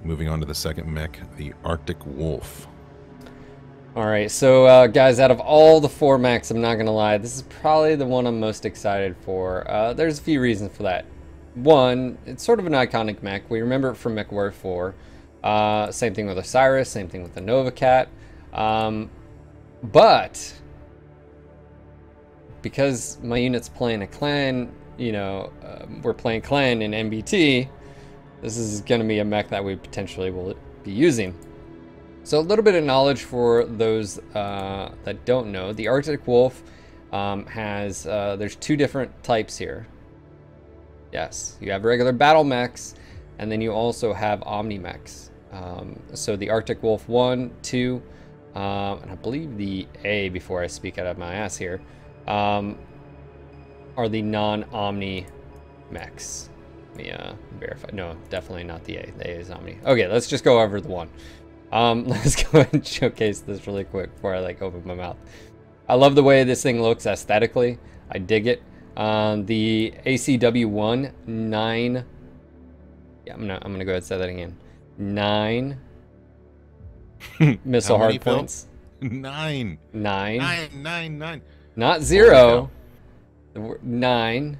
Moving on to the second mech, the Arctic Wolf. Alright, so guys, out of all the 4 mechs, I'm not gonna lie, this is probably the one I'm most excited for. There's a few reasons for that. One, it's sort of an iconic mech. We remember it from MechWarrior 4. Same thing with Osiris, same thing with the Nova Cat. But because my unit's playing a clan, you know, we're playing clan in MBT, this is going to be a mech that we potentially will be using. So a little bit of knowledge for those that don't know. The Arctic Wolf has, there's 2 different types here. Yes, you have regular battle mechs, and then you also have Omni mechs. So the Arctic Wolf 1, 2, and I believe the A, before I speak out of my ass here, are the non-Omni mechs. Let me verify. No, definitely not the A. The A is Omni. Okay, let's just go over the 1. Let's go ahead and showcase this really quick before I like open my mouth. I love the way this thing looks aesthetically. I dig it. The ACW1 9. Yeah, I'm gonna go ahead and say that again. 9 missile hard points. 9. 9. 9, 9, 9. Not 0. 9.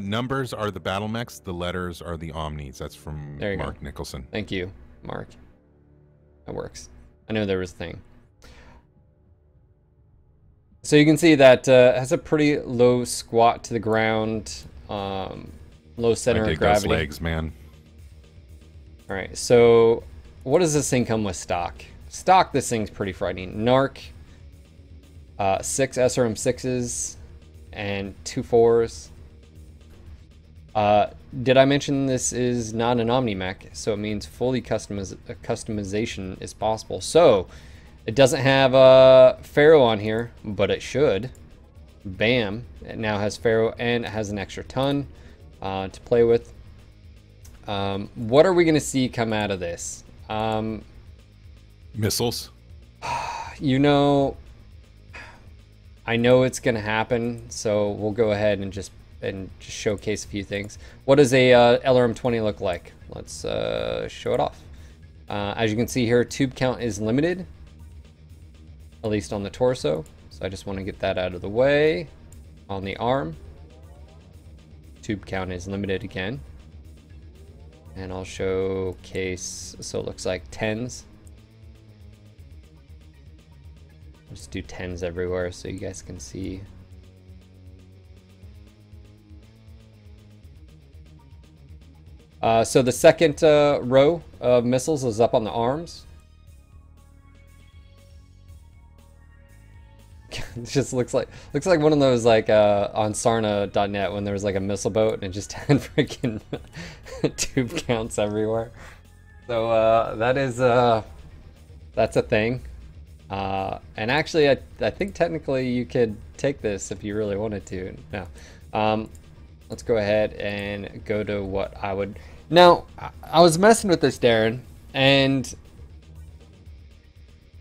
Numbers are the battle mechs. The letters are the Omnis. That's from Mark Nicholson. Thank you, Mark. That works. I know there was a thing. So you can see that has a pretty low squat to the ground, low center of gravity. Those legs, man. All right, so what does this thing come with stock? Stock, this thing's pretty frightening. Narc, 6 SRM6s, and 2 4s. Did I mention this is not an Omni mech, so it means fully customization is possible. So it doesn't have Pharaoh on here, but it should. Bam! It now has Pharaoh and it has an extra ton to play with. What are we going to see come out of this? Missiles. You know, I know it's going to happen, so we'll go ahead and just showcase a few things. What does a LRM-20 look like? Let's show it off. As you can see here, tube count is limited, at least on the torso. So I just want to get that out of the way. On the arm, tube count is limited again. And I'll showcase, so it looks like 10s. Just do 10s everywhere so you guys can see. So the second row of missiles is up on the arms. It just looks like one of those like on Sarna.net when there was like a missile boat and it just had freaking tube counts everywhere. So that is that's a thing. And actually, I think technically you could take this if you really wanted to. No. Let's go ahead and go to what I would... Now, I was messing with this, Darren, and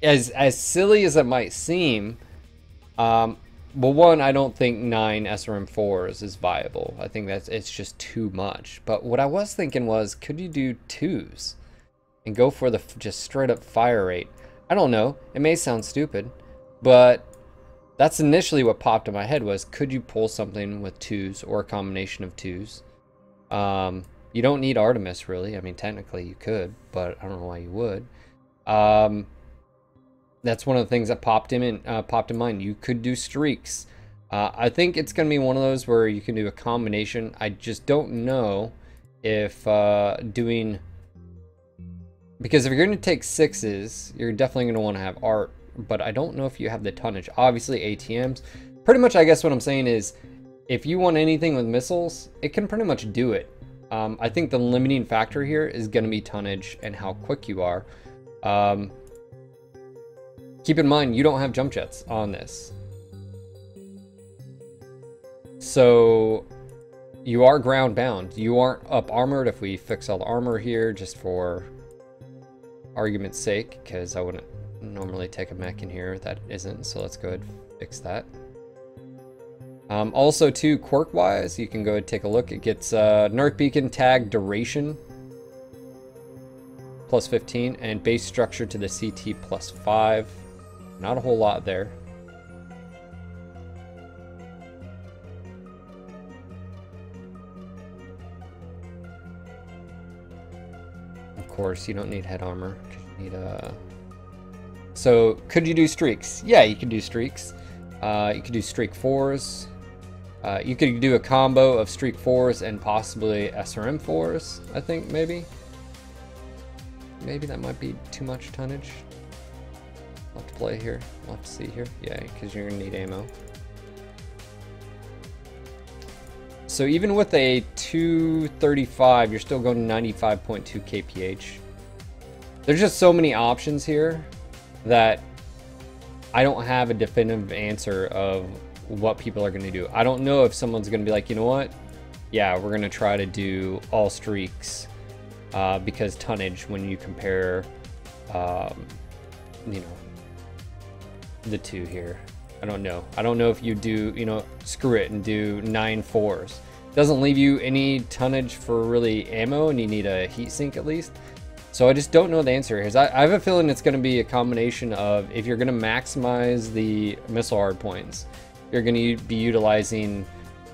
as silly as it might seem, well, one, I don't think 9 SRM4s is viable. I think it's just too much. But what I was thinking was, could you do 2s and go for the just straight up fire rate? I don't know. It may sound stupid, but that's initially what popped in my head was, could you pull something with 2s or a combination of 2s? You don't need Artemis, really. I mean, technically you could, but I don't know why you would. That's one of the things that popped in mind. You could do streaks. I think it's going to be one of those where you can do a combination. I just don't know if doing... Because if you're going to take 6s, you're definitely going to want to have art. But I don't know if you have the tonnage. Obviously, ATMs. Pretty much, I guess what I'm saying is, if you want anything with missiles, it can pretty much do it. I think the limiting factor here is going to be tonnage and how quick you are. Keep in mind, you don't have jump jets on this. So you are ground bound. You aren't up armored if we fix all the armor here, just for argument's sake, because I wouldn't normally take a mech in here that isn't, so let's go ahead and fix that. Also too, quirk wise, you can go ahead and take a look. It gets Narc Beacon tag duration plus 15, and base structure to the CT plus 5. Not a whole lot there. Of course, you don't need head armor, because you need a... So, could you do streaks? Yeah, you could do streaks. You could do streak 4s. You could do a combo of streak 4s and possibly SRM 4s, I think, maybe. Maybe that might be too much tonnage. I'll have to play here. I'll have to see here. Yeah, because you're going to need ammo. So even with a 235, you're still going to 95.2 kph. There's just so many options here that I don't have a definitive answer of what people are going to do. I don't know if someone's going to be like, you know what? Yeah, we're going to try to do all streaks because tonnage, when you compare, you know, the two here. I don't know. I don't know if you do, you know, screw it and do 9 4s. Doesn't leave you any tonnage for really ammo, and you need a heat sink at least. So I just don't know the answer here. I have a feeling it's going to be a combination of, if you're going to maximize the missile hard points, you're going to be utilizing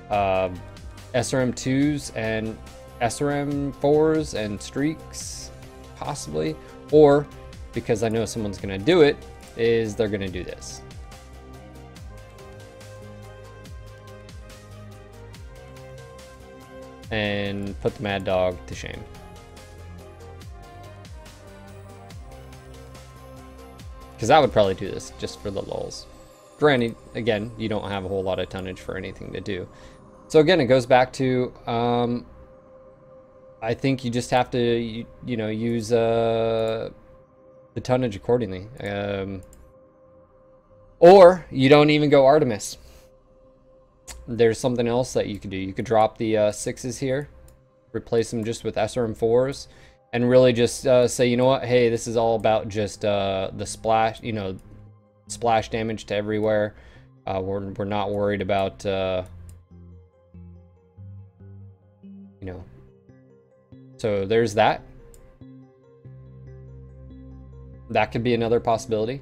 SRM2s and SRM4s and streaks, possibly. Or, because I know someone's going to do it, is they're going to do this. And put the Mad Dog to shame. Because I would probably do this just for the lulz. Granted, again, you don't have a whole lot of tonnage for anything to do. So again, it goes back to, I think you just have to, you know, use the tonnage accordingly. Or you don't even go Artemis. There's something else that you could do. You could drop the 6s here, replace them just with SRM4s, and really just say, you know what, hey, this is all about just the splash, you know, splash damage to everywhere. We're not worried about, you know. So there's that. That could be another possibility.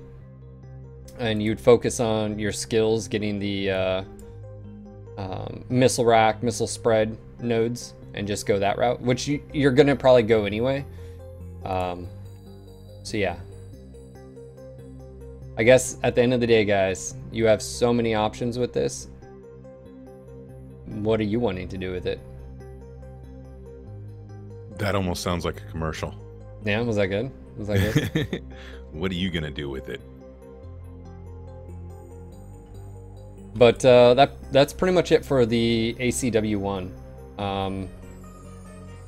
And you'd focus on your skills, getting the missile rack, missile spread nodes, and just go that route, which you're gonna probably go anyway. So yeah, I guess at the end of the day, guys, you have so many options with this. What are you wanting to do with it? That almost sounds like a commercial. Yeah, was that good? Was that good? What are you gonna do with it? But that's pretty much it for the ACW1.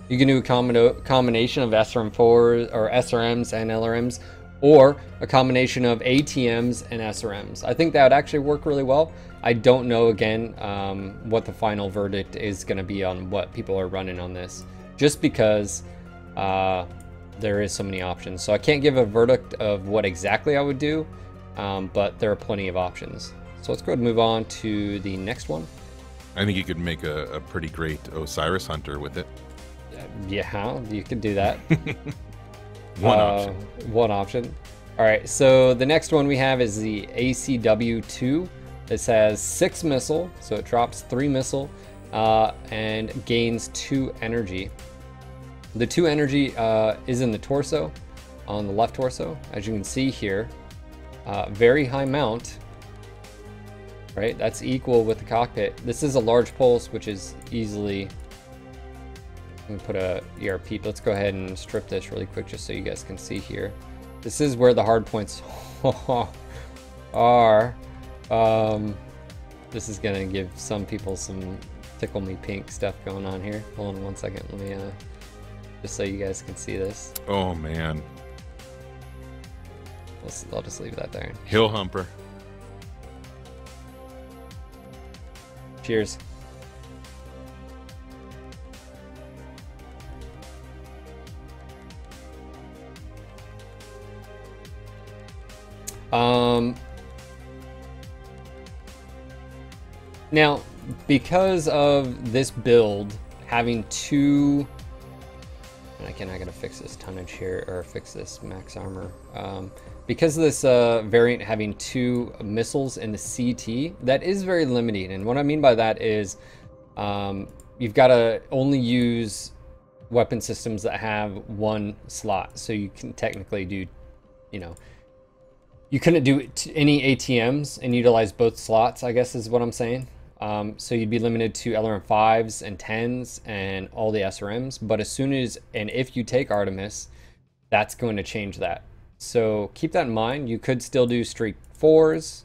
You can do a combination of SRM4 or SRMs and LRMs, or a combination of ATMs and SRMs. I think that would actually work really well. I don't know, again, what the final verdict is going to be on what people are running on this, just because there is so many options. So I can't give a verdict of what exactly I would do, but there are plenty of options. So let's go ahead and move on to the next one. I think you could make a pretty great Osiris Hunter with it. Yeah, you could do that. One option. One option. All right, so the next one we have is the ACW2. This has 6 missile, so it drops 3 missile and gains 2 energy. The 2 energy is in the torso, on the left torso, as you can see here. Very high mount. Right, that's equal with the cockpit. This is a large pulse, which is easily... I'm gonna put a ERP. Let's go ahead and strip this really quick just so you guys can see here. This is where the hard points are. This is gonna give some people some tickle me pink stuff going on here. Hold on one second. Let me just so you guys can see this. Oh man. I'll just leave that there. Hill humper. Cheers. Now, because of this build having 2, And again, I gotta fix this tonnage here, or fix this max armor. Because of this variant having 2 missiles in the CT, that is very limiting. And what I mean by that is you've got to only use weapon systems that have 1 slot. So you can technically do, you know, you couldn't do any ATMs and utilize both slots, I guess is what I'm saying. So you'd be limited to LRM5s and 10s and all the SRMs. But as soon as, and if you take Artemis, that's going to change that. So keep that in mind. You could still do Streak 4s.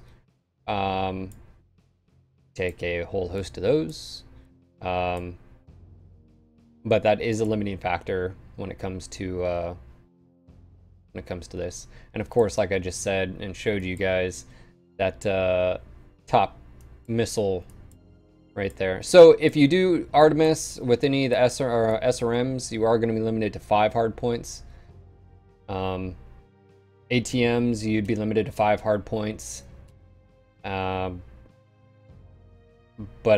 Take a whole host of those. But that is a limiting factor when it comes to this. And of course, like I just said and showed you guys, that top missile right there. So if you do Artemis with any of the SRMs, you are going to be limited to 5 hard points. ATMs, you'd be limited to 5 hard points. But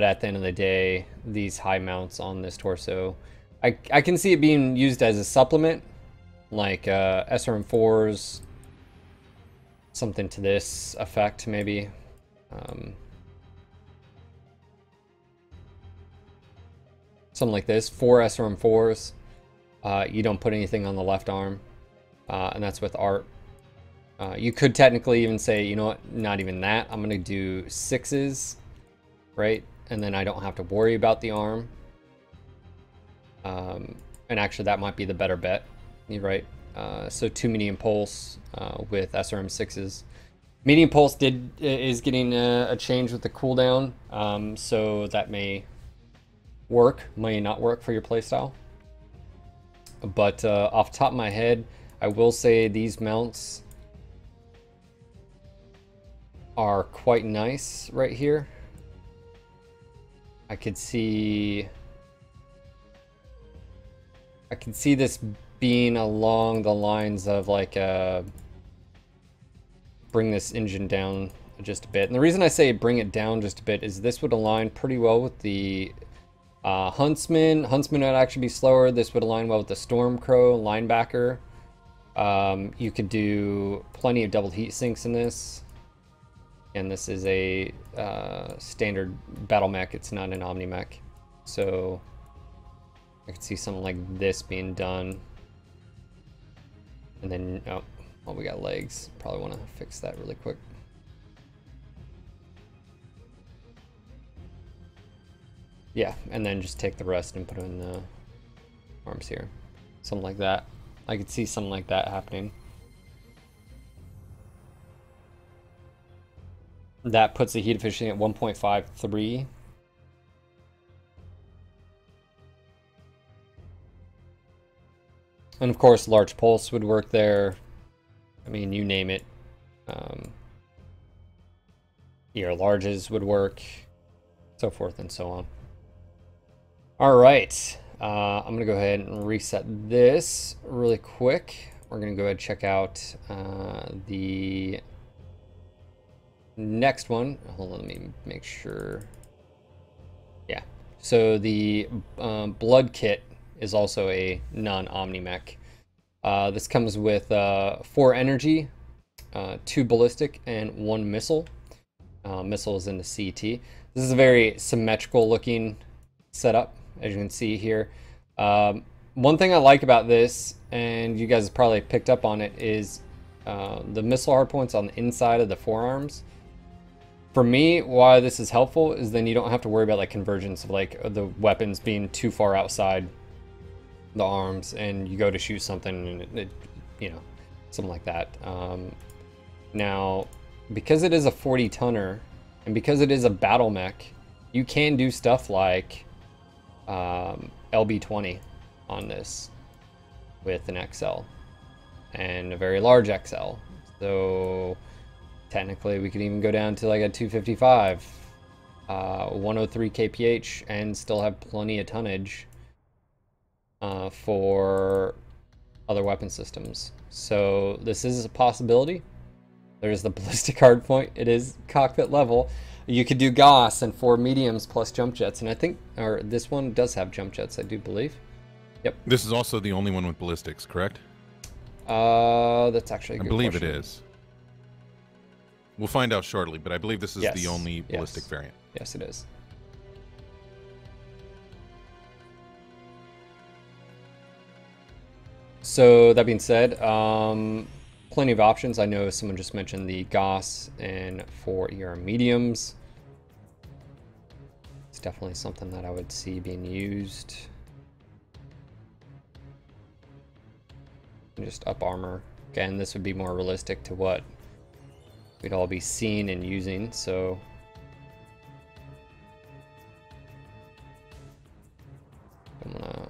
at the end of the day, these high mounts on this torso, I can see it being used as a supplement, like SRM4s, something to this effect maybe. Something like this, 4 SRM4s. You don't put anything on the left arm, and that's with art. You could technically even say, you know what, not even that. I'm gonna do 6s, right? And then I don't have to worry about the arm. And actually that might be the better bet, you're right. So 2 medium pulse with SRM 6s. Medium pulse is getting a change with the cooldown, so that may not work for your playstyle. But off the top of my head, I will say these mounts are quite nice right here. I could see this being along the lines of like bring this engine down just a bit. And the reason I say bring it down just a bit is this would align pretty well with the Huntsman. Huntsman would actually be slower. This would align well with the Stormcrow linebacker. You could do plenty of double heat sinks in this. And this is a standard battle mech. It's not an Omni mech. So I could see something like this being done. And then, oh, we got legs. Probably want to fix that really quick. Yeah, and then just take the rest and put them in the arms here. Something like that. I could see something like that happening. That puts the heat efficiency at 1.53. And of course, large pulse would work there. I mean, you name it. Your larges would work, so forth and so on. All right, I'm gonna go ahead and reset this really quick. We're gonna go ahead and check out the next one. Hold on, let me make sure. Yeah, so the blood kit is also a non-Omni mech. This comes with 4 energy, 2 ballistic, and 1 missile. Missile is in the CT. This is a very symmetrical looking setup, as you can see here. One thing I like about this, and you guys have probably picked up on it, is the missile hardpoints on the inside of the forearms. For me, why this is helpful is then you don't have to worry about like convergence of like the weapons being too far outside the arms, and you go to shoot something and it you know, something like that. Now, because it is a 40 tonner and because it is a battle mech, you can do stuff like LB20 on this with an XL and a very large XL. So technically we could even go down to like a 255, 103 kph and still have plenty of tonnage for other weapon systems. So this is a possibility. There's the ballistic hardpoint. It is cockpit level. You could do Gauss and 4 mediums plus jump jets, and I think, or this one does have jump jets, I do believe. Yep. This is also the only one with ballistics, correct? That's actually a good I believe question. it is. We'll find out shortly, but I believe this is the only ballistic variant. Yes, it is. So that being said, plenty of options. I know someone just mentioned the Goss and 4 ER mediums. It's definitely something that I would see being used. And just up armor. Again, this would be more realistic to what we'd all be seeing and using, so I'm gonna,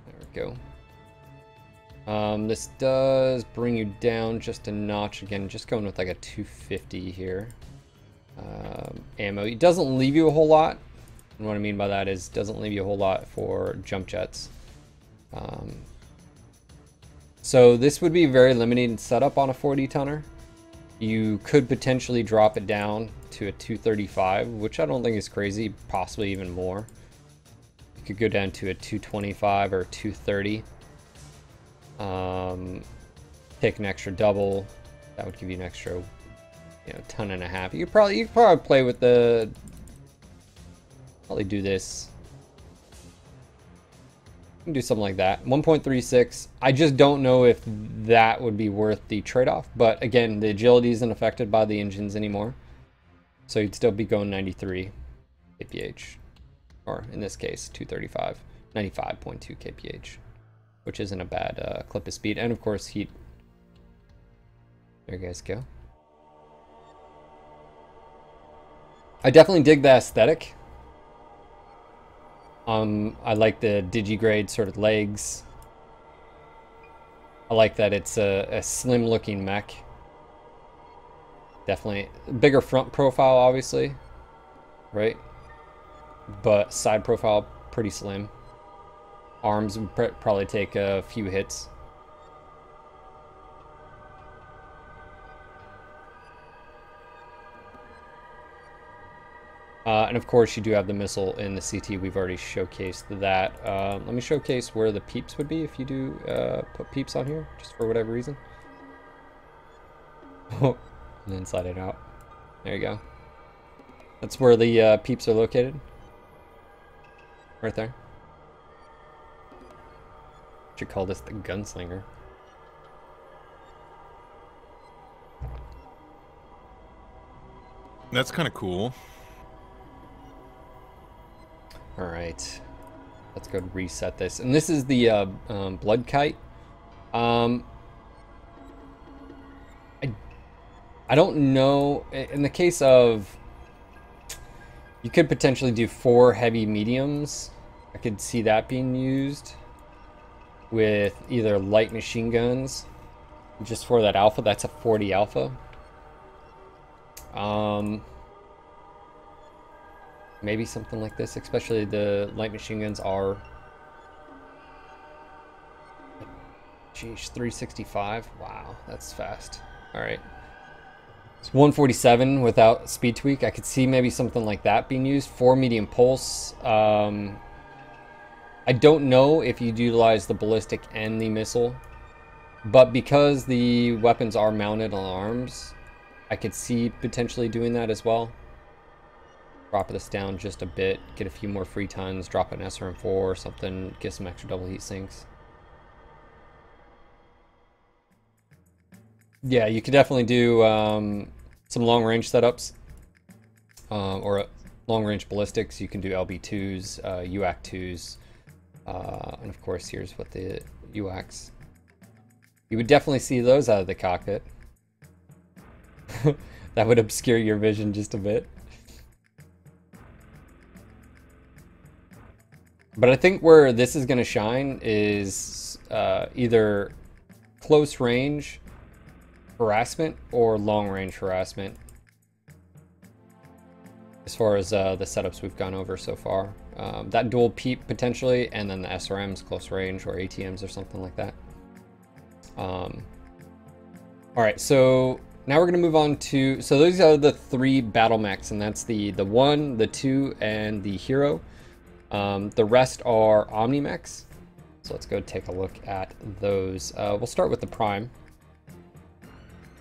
there we go. This does bring you down just a notch. Again, just going with like a 250 here. Ammo, it doesn't leave you a whole lot, and what I mean by that is doesn't leave you a whole lot for jump jets. So this would be very limited setup on a 4D tonner. You could potentially drop it down to a 235, which I don't think is crazy, possibly even more. You could go down to a 225 or 230. Take an extra double. That would give you an extra, ton and a half. You could probably play with the, probably do this. You can do something like that. 1.36. I just don't know if that would be worth the trade-off. But again, the agility isn't affected by the engines anymore. So you'd still be going 93 kph. Or in this case, 235. 95.2 kph. Which isn't a bad clip of speed. And of course, heat. There you guys go. I definitely dig the aesthetic. I like the digigrade sort of legs. I like that it's a slim looking mech. Definitely bigger front profile, obviously, right? But side profile pretty slim. Arms would probably take a few hits. And of course you do have the missile in the CT. We've already showcased that. Let me showcase where the peeps would be if you do put peeps on here, just for whatever reason. Oh, and then slide it out. There you go. That's where the peeps are located. Right there. Should call this the gunslinger. That's kind of cool. All right, let's go reset this. And this is the blood kite. I don't know. In the case of, you could potentially do 4 heavy mediums. I could see that being used with either light machine guns, just for that alpha. That's a 40 alpha. Maybe something like this, especially the light machine guns are, geez, 365. Wow, that's fast. All right, it's 147 without speed tweak. I could see maybe something like that being used. 4 medium pulse. I don't know if you'd utilize the ballistic and the missile, but because the weapons are mounted on arms, I could see potentially doing that as well. Drop this down just a bit, get a few more free tons, drop an SRM4 or something, get some extra double heat sinks. Yeah, you could definitely do some long range setups or long range ballistics. You can do LB2s, UAC2s, and of course here's what the UACs. You would definitely see those out of the cockpit. That would obscure your vision just a bit. But I think where this is going to shine is either close range harassment or long range harassment, as far as the setups we've gone over so far. That dual peep potentially, and then the SRMs close range, or ATMs or something like that. All right, so now we're going to move on to, so those are the 3 battle mechs, and that's the 1, the 2, and the hero. The rest are Omni mechs. So let's go take a look at those. We'll start with the Prime.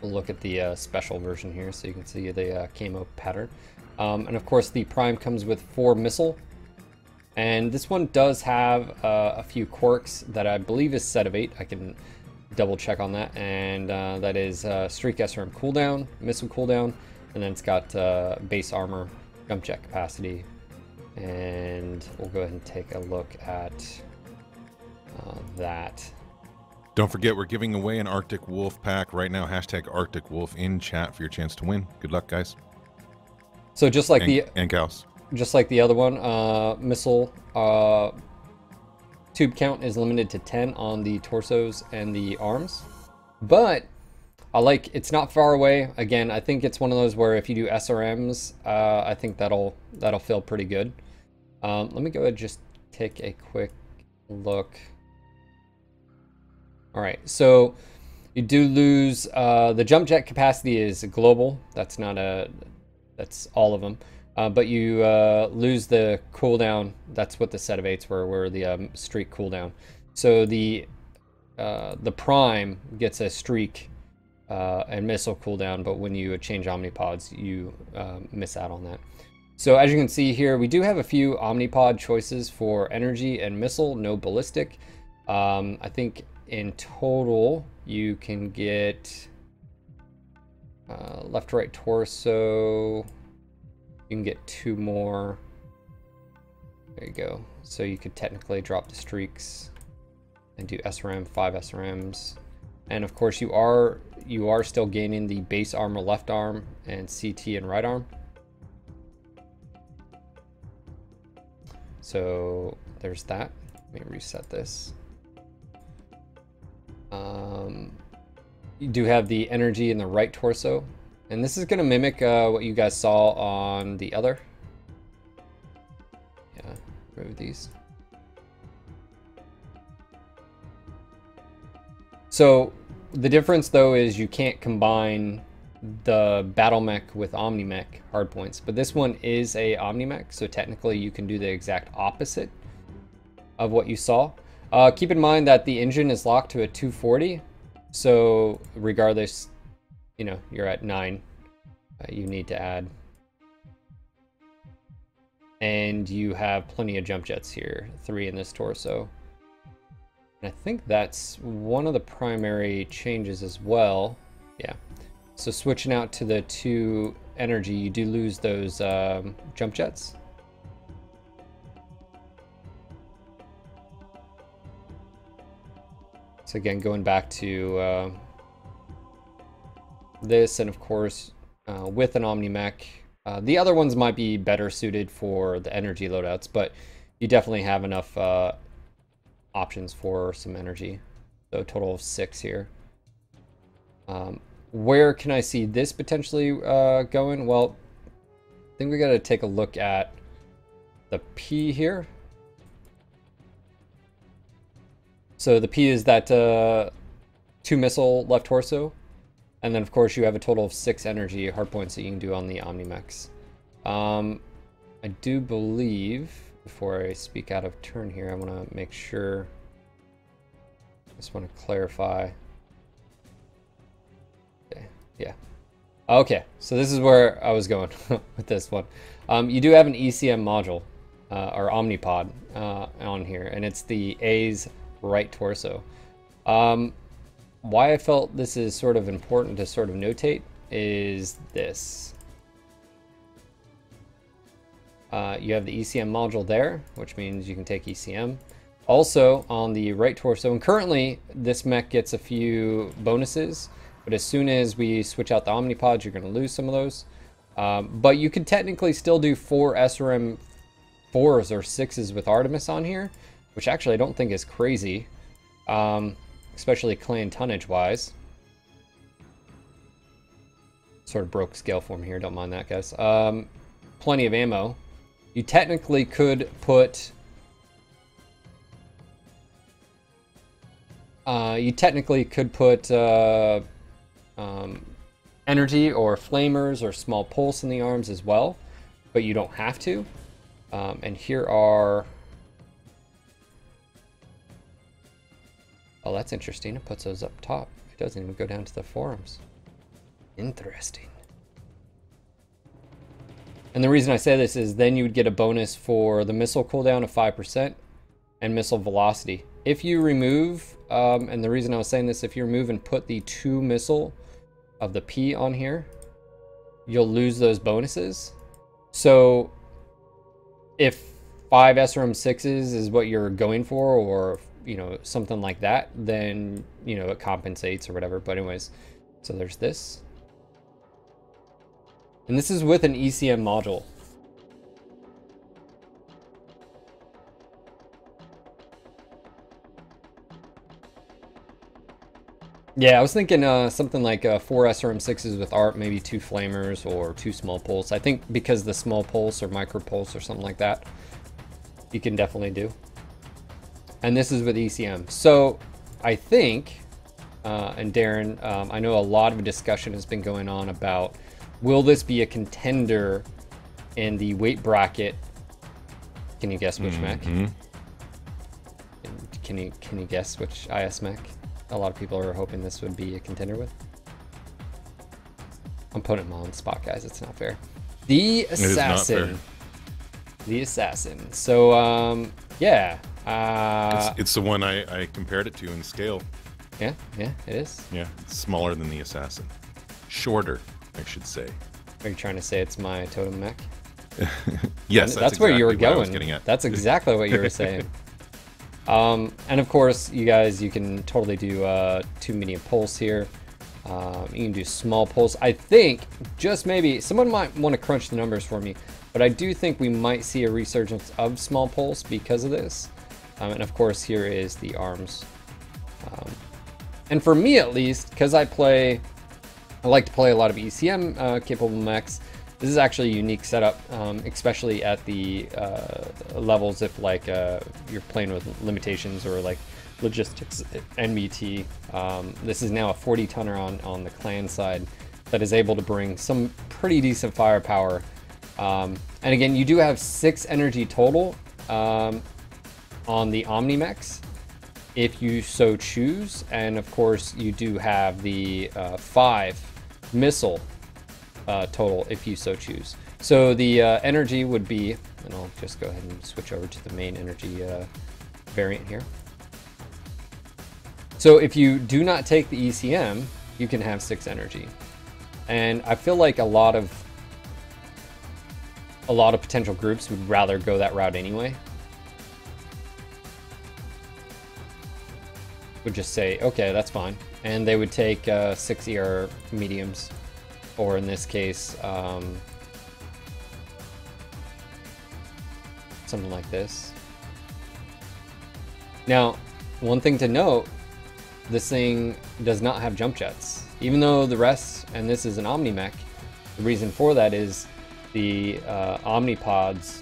We'll look at the special version here so you can see the camo pattern. And of course the Prime comes with 4 missile. And this one does have a few quirks that I believe is set of 8. I can double check on that. And that is streak SRM cooldown, missile cooldown, and then it's got base armor, jump jet capacity. And we'll go ahead and take a look at that. Don't forget, we're giving away an Arctic Wolf pack right now. Hashtag Arctic Wolf in chat for your chance to win. Good luck, guys. So just like and cows. Just like the other one, missile tube count is limited to 10 on the torsos and the arms. But I like, it's not far away. Again, I think it's one of those where if you do SRMs, I think that'll feel pretty good. Let me go ahead and just take a quick look. All right, so you do lose the jump jet capacity is global. That's not that's all of them. But you lose the cooldown. That's what the set of 8s were the streak cooldown. So the Prime gets a streak and missile cooldown, but when you change Omnipods, you miss out on that. So as you can see here, we do have a few Omnipod choices for energy and missile, no ballistic. I think in total you can get left, right, torso. You can get 2 more. There you go. So you could technically drop the streaks and do SRM, 5 SRMs. And of course you are still gaining the base armor left arm and CT and right arm. So there's that. Let me reset this. You do have the energy in the right torso. And this is going to mimic what you guys saw on the other. Yeah, remove these. So the difference though is you can't combine the Battle Mech with Omni Mech hardpoints, but this one is a Omni Mech, so technically you can do the exact opposite of what you saw. Keep in mind that the engine is locked to a 240, so regardless, you know, you're at 9, you need to add. And you have plenty of jump jets here, 3 in this torso. And I think that's one of the primary changes as well. Yeah. So switching out to the 2 energy, you do lose those jump jets. So again, going back to this, and of course with an Omni Mech, the other ones might be better suited for the energy loadouts, but you definitely have enough options for some energy. So a total of 6 here. Where can I see this potentially going? Well, I think we got to take a look at the P here. So the P is that 2 missile left torso. And then of course you have a total of 6 energy hardpoints that you can do on the Omni Mechs. I do believe, before I speak out of turn here, I want to make sure, I just want to clarify. Okay, yeah. Okay, so this is where I was going with this one. You do have an ECM module, or Omnipod, on here, and it's the A's right torso. Why I felt this is sort of important to sort of notate is this. You have the ECM module there, which means you can take ECM. Also on the right torso, and currently this mech gets a few bonuses, but as soon as we switch out the Omnipods, you're going to lose some of those. But you could technically still do 4 SRM 4s or 6s with Artemis on here, which actually I don't think is crazy. Especially clan tonnage wise. Sort of broke scale form here, don't mind that, guys. Plenty of ammo. You technically could put energy or flamers or small pulse in the arms as well, but you don't have to. And here are Oh, that's interesting. It puts those up top. It doesn't even go down to the forums. Interesting. And the reason I say this is then you would get a bonus for the missile cooldown of 5% and missile velocity. If you remove, and the reason I was saying this, if you remove and put the 2 missile of the P on here, you'll lose those bonuses. So if 5 SRM6s is what you're going for, or you know, something like that, then you know it compensates or whatever. But anyways, so there's this. And this is with an ECM module. Yeah, I was thinking something like 4 SRM6s with ARP, maybe 2 flamers or 2 small pulse. I think because the small pulse or micro pulse or something like that, you can definitely do. And this is with ECM. So I think, and Darren, I know a lot of discussion has been going on about, will this be a contender in the weight bracket? Can you guess which mech? Can you guess which IS mech? A lot of people are hoping this would be a contender with. I'm putting them on the spot, guys. It's not fair. The Assassin. The Assassin. So, yeah. It's the one I compared it to in scale. Yeah, it is. Yeah, it's smaller than the Assassin. Shorter, I should say. Are you trying to say it's my totem mech? Yes, that's where you were going. I was getting at. That's exactly what you were saying. And of course, you guys, you can totally do 2 medium pulse here. You can do small pulse. I think, just maybe, someone might want to crunch the numbers for me, but I do think we might see a resurgence of small pulse because of this. And of course, here is the arms. And for me, at least, because I like to play a lot of ECM capable mechs, this is actually a unique setup, especially at the levels if like you're playing with limitations or like logistics NBT. This is now a 40 tonner on the clan side that is able to bring some pretty decent firepower. And again, you do have 6 energy total on the Omni mechs, if you so choose. And of course, you do have the 5 missile total if you so choose. So the energy would be, and I'll just go ahead and switch over to the main energy variant here. So if you do not take the ECM, you can have 6 energy. And I feel like a lot of potential groups would rather go that route anyway. Would just say, okay, that's fine. And they would take 6 ER mediums, or in this case, something like this. Now, one thing to note, this thing does not have jump jets. Even though the rest, and this is an Omni mech, the reason for that is the Omnipods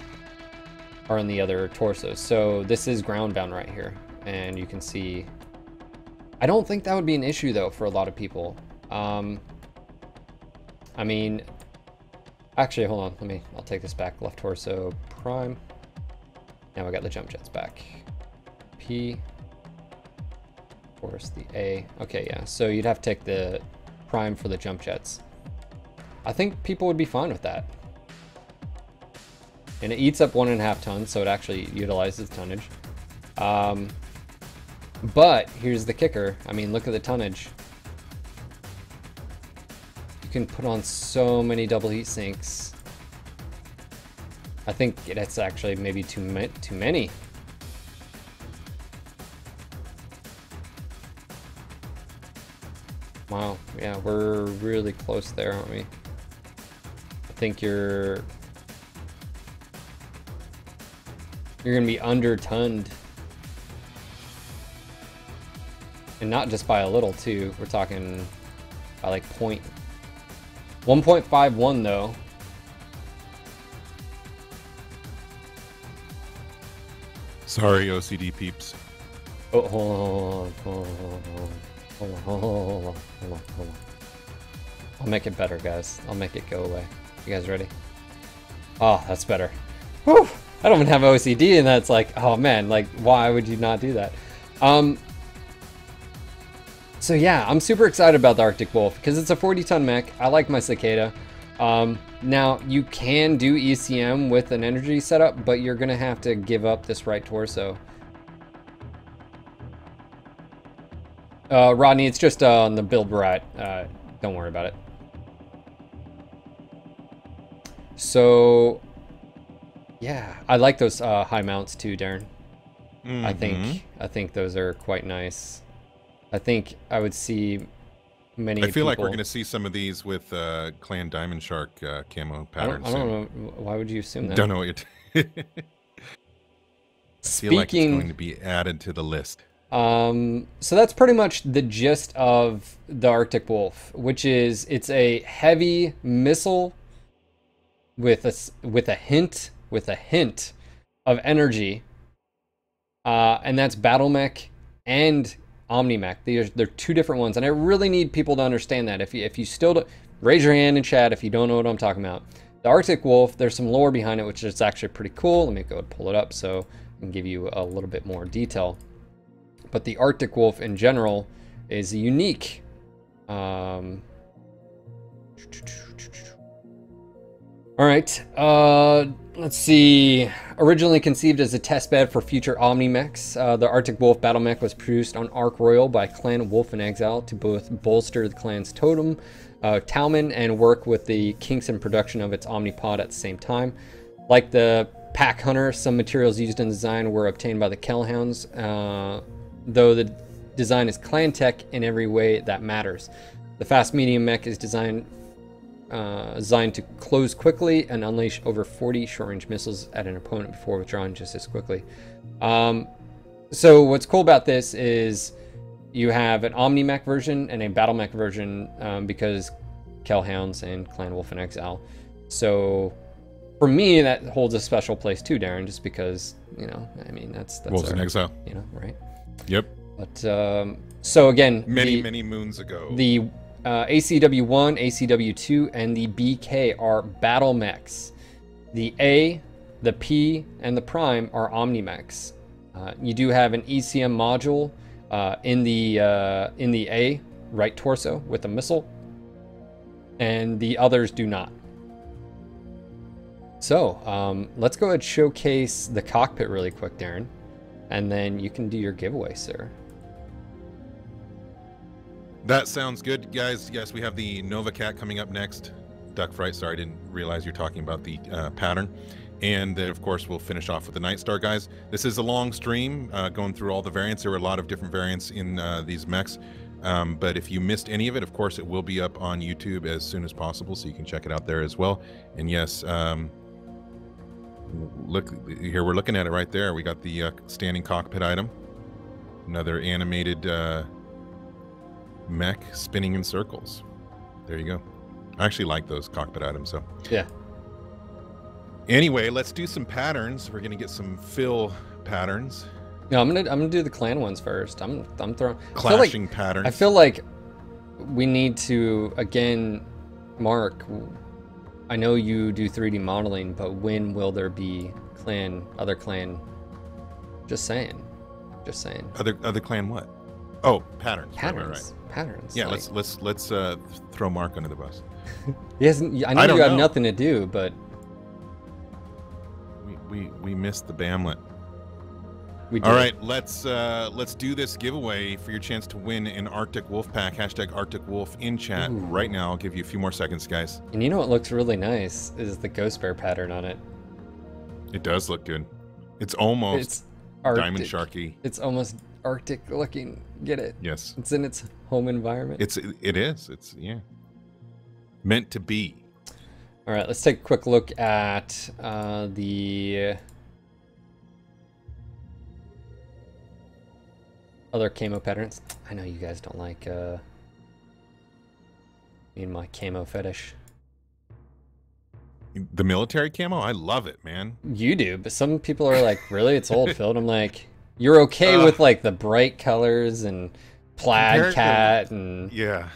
are in the other torsos. So this is ground bound right here. And you can see, I don't think that would be an issue though for a lot of people. I mean, actually, hold on, I'll take this back. Left torso, prime. Now I got the jump jets back. P, of course, the A. Okay, yeah, so you'd have to take the prime for the jump jets. I think people would be fine with that. And it eats up 1.5 tons, so it actually utilizes tonnage. But here's the kicker. I mean, look at the tonnage. You can put on so many double heat sinks. I think that's actually maybe too many. Wow, yeah, we're really close there, aren't we? I think you're gonna be under-tonned. And not just by a little too, we're talking by like 1.51 though. Sorry, OCD peeps. Oh, hold on. I'll make it better, guys. I'll make it go away. You guys ready? Oh, that's better. Whew! I don't even have OCD, and that's like, oh man, like, why would you not do that? So yeah, I'm super excited about the Arctic Wolf because it's a 40-ton mech. I like my Cicada. Now you can do ECM with an energy setup, but you're gonna have to give up this right torso. Rodney, it's just on the build we're at. Don't worry about it. So yeah, I like those high mounts too, Darren. I think those are quite nice. I think I would see many. I feel like we're going to see some of these with Clan Diamond Shark camo patterns. I don't know. Why would you assume that? Don't know what you're. I feel like it's going to be added to the list. So that's pretty much the gist of the Arctic Wolf, which is it's a heavy missile with a hint of energy, and that's Battle Mech and Omni Mech. They're two different ones, and I really need people to understand that. If you still don't, raise your hand in chat if you don't know what I'm talking about. The Arctic Wolf, there's some lore behind it, which is actually pretty cool. Let me go and pull it up so I can give you a little bit more detail. But the Arctic Wolf in general is unique. All right, let's see. Originally conceived as a testbed for future Omni mechs, the Arctic Wolf Battle Mech was produced on Ark Royal by Clan Wolf in Exile to both bolster the clan's totem, Talman, and work with the kinks in production of its Omnipod at the same time. Like the Pack Hunter, some materials used in design were obtained by the Kellhounds, though the design is clan tech in every way that matters. The fast medium mech is designed to close quickly and unleash over 40 short-range missiles at an opponent before withdrawing just as quickly. So what's cool about this is you have an Omni Mech version and a Battle Mech version because Kellhounds and Clan Wolf in Exile. So for me, that holds a special place too, Darren, just because, you know, I mean, that's Wolves in Exile. You know, right? Yep. But so again, many moons ago, the ACW1, ACW2, and the BK are battle mechs. The A, the P, and the Prime are Omni mechs. You do have an ECM module in the A right torso with a missile, and the others do not. So let's go ahead and showcase the cockpit really quick, Darren, and then you can do your giveaway, sir. That sounds good, guys. Yes, we have the Nova Cat coming up next. Duck Fright, sorry, I didn't realize you're talking about the pattern. And then, of course, we'll finish off with the Night Star, guys. This is a long stream going through all the variants. There were a lot of different variants in these mechs. But if you missed any of it, of course, it will be up on YouTube as soon as possible, so you can check it out there as well. And yes, look here, we're looking at it right there. We got the standing cockpit item. Another animated mech spinning in circles. There you go. I actually like those cockpit items, so yeah. Anyway, let's do some patterns. We're gonna get some fill patterns. No, I'm gonna do the clan ones first. I'm throwing clashing patterns. I feel like we need to again, Mark. I know you do 3D modeling, but when will there be other clan? Just saying. Other clan what? Oh, patterns. Patterns. Right. Patterns. Yeah, like, let's throw Mark under the bus. He hasn't. I know you have nothing to do, but we missed the Bamlet. We did. All right, let's do this giveaway for your chance to win an Arctic Wolf pack. # Arctic Wolf in chat. Ooh. Right now. I'll give you a few more seconds, guys. And you know what looks really nice is the Ghost Bear pattern on it. It does look good. It's almost Diamond Sharky. It's almost Arctic looking. Get it? Yes. It's in its home environment. It is. It's yeah. Meant to be. All right, let's take a quick look at the other camo patterns. I know you guys don't like me and my camo fetish. The military camo? I love it, man. You do, but some people are like, really? It's old, Phil. And I'm like, you're okay with like the bright colors and plaid cat and... Yeah.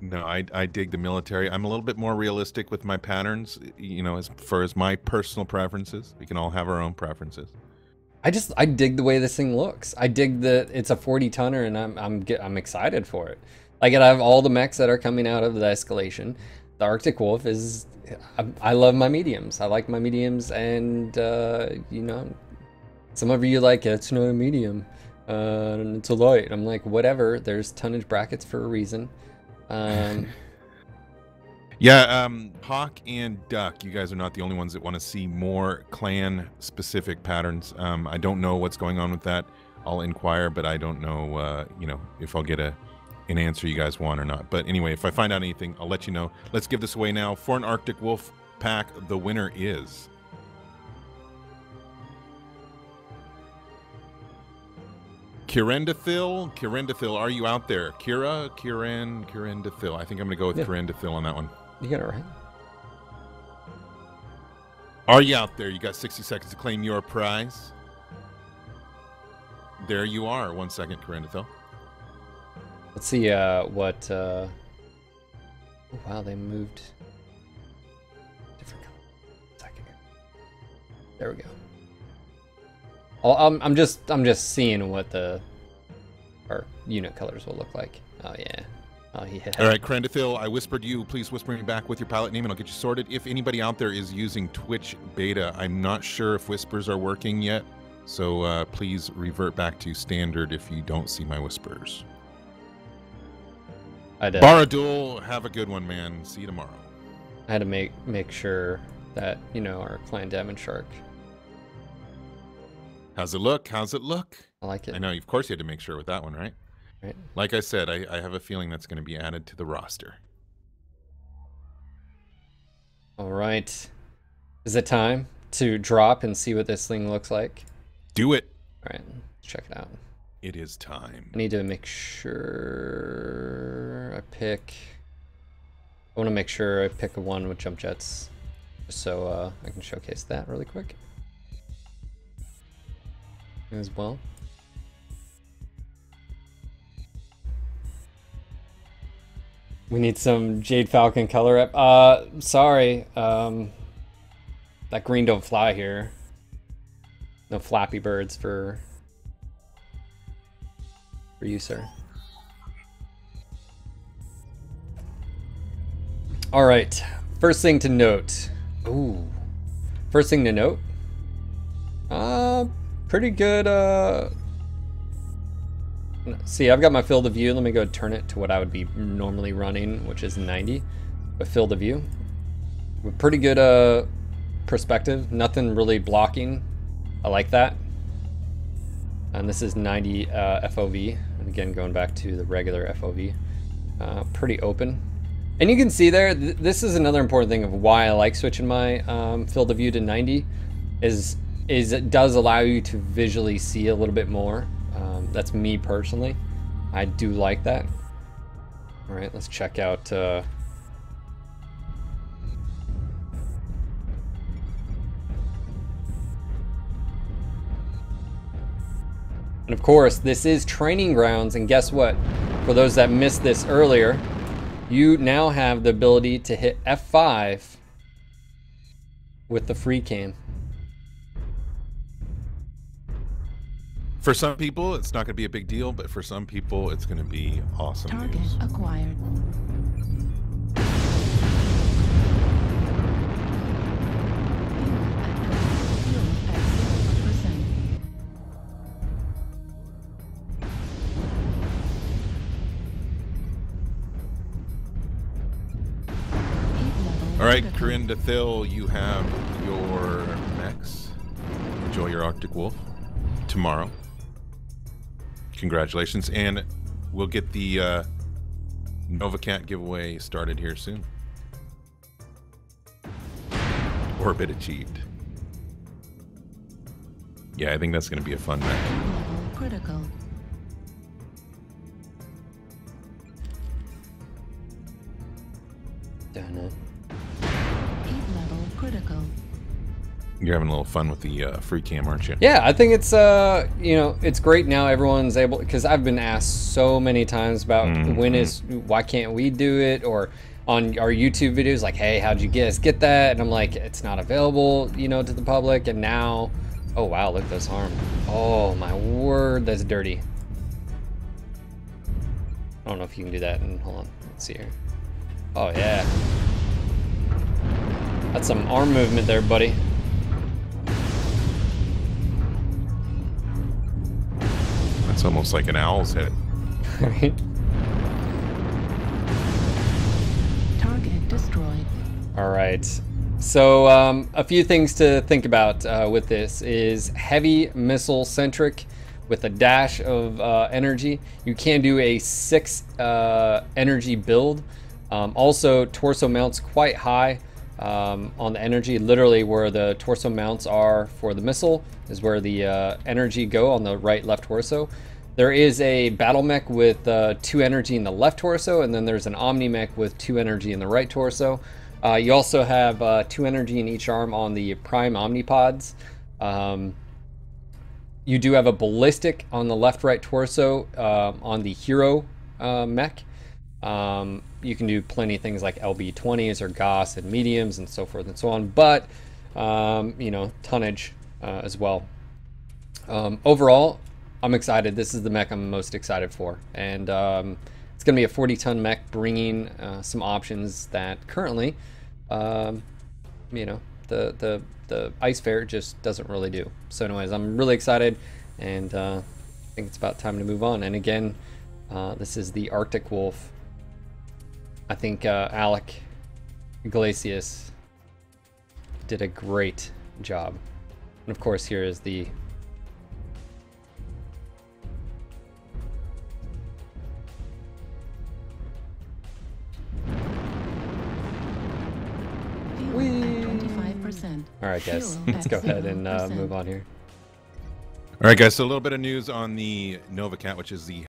No, I dig the military. I'm a little bit more realistic with my patterns, you know, as far as my personal preferences. We can all have our own preferences. I dig the way this thing looks. I dig that it's a 40 tonner, and I'm excited for it. Like, I have all the mechs that are coming out of the Escalation. The Arctic Wolf is, I love my mediums. I like my mediums, and you know, some of you like, it's not a medium, it's a light. I'm like, whatever. There's tonnage brackets for a reason. Yeah, Hawk and Duck, you guys are not the only ones that want to see more clan-specific patterns. I don't know what's going on with that. I'll inquire, but I don't know, you know, if I'll get an answer you guys want or not. But anyway, if I find out anything, I'll let you know. Let's give this away now. For an Arctic Wolf pack, the winner is... Kirendathil, are you out there? Kirendathil. I think I'm going to go with Kirendathil on that one. You got it right. Are you out there? You got 60 seconds to claim your prize. There you are. 1 second, Kirendathil. Let's see what... Oh, wow, they moved... different color. Second here. There we go. I'm just seeing what our unit colors will look like. Oh yeah. Oh yeah. All right, Kirendathil, I whispered you. Please whisper me back with your palette name, and I'll get you sorted. If anybody out there is using Twitch beta, I'm not sure if whispers are working yet, so please revert back to standard if you don't see my whispers. Baradul, have a good one, man. See you tomorrow. I had to make sure that, you know, our clan Diamond Shark. How's it look? How's it look? I like it. I know, of course you had to make sure with that one, right? Right. Like I said, I have a feeling that's going to be added to the roster. All right. Is it time to drop and see what this thing looks like? Do it. All right, let's check it out. It is time. I need to make sure I want to make sure I pick a one with jump jets, just so I can showcase that really quick as well. We need some Jade Falcon color up. Sorry, that green don't fly here. No Flappy Birds for you, sir. All right, first thing to note. Ooh, first thing to note. Pretty good. See, I've got my field of view. Let me go turn it to what I would be normally running, which is 90. But field of view, pretty good perspective. Nothing really blocking. I like that. And this is 90 FOV. And again, going back to the regular FOV, pretty open. And you can see there, this is another important thing of why I like switching my field of view to 90, is it does allow you to visually see a little bit more. That's me personally. I do like that. All right, let's check out. And of course, this is training grounds, and guess what? For those that missed this earlier, you now have the ability to hit F5 with the free cam. For some people, it's not going to be a big deal, but for some people, it's going to be awesome. Target news. Acquired. All right, Kirendathil, you have your mechs. Enjoy your Arctic Wolf tomorrow. Congratulations, and we'll get the NovaCat giveaway started here soon. Orbit achieved. Yeah, I think that's going to be a fun match. Critical. Done it. Heat level critical. You're having a little fun with the free cam, aren't you? Yeah, I think it's you know, it's great now. Everyone's able, because I've been asked so many times about why can't we do it, or on our YouTube videos, like, hey, how'd you get that? And I'm like, it's not available, you know, to the public. And now Oh wow, look at those harm. Oh my word, that's dirty. I don't know if you can do that. And hold on, let's see here. Oh yeah, that's some arm movement there, buddy. That's almost like an owl's head. Right? Target destroyed. All right. So a few things to think about with this is heavy missile centric with a dash of energy. You can do a 6 energy build. Also, torso mounts quite high on the energy. Literally where the torso mounts are for the missile is where the energy go on the right left torso. There is a battle mech with 2 energy in the left torso, and then there's an Omni mech with 2 energy in the right torso. You also have 2 energy in each arm on the Prime Omnipods. You do have a ballistic on the left-right torso on the Hero mech. You can do plenty of things like LB-20s or Gauss and mediums and so forth and so on, but you know, tonnage as well. Overall, I'm excited. This is the mech I'm most excited for, and it's going to be a 40-ton mech, bringing some options that currently, you know, the Ice Fair just doesn't really do. So anyways, I'm really excited, and I think it's about time to move on. And again, this is the Arctic Wolf. I think Alec Iglesias did a great job. And of course, here is the all right, guys, let's go ahead and move on here. All right, guys, so a little bit of news on the NovaCat, which is the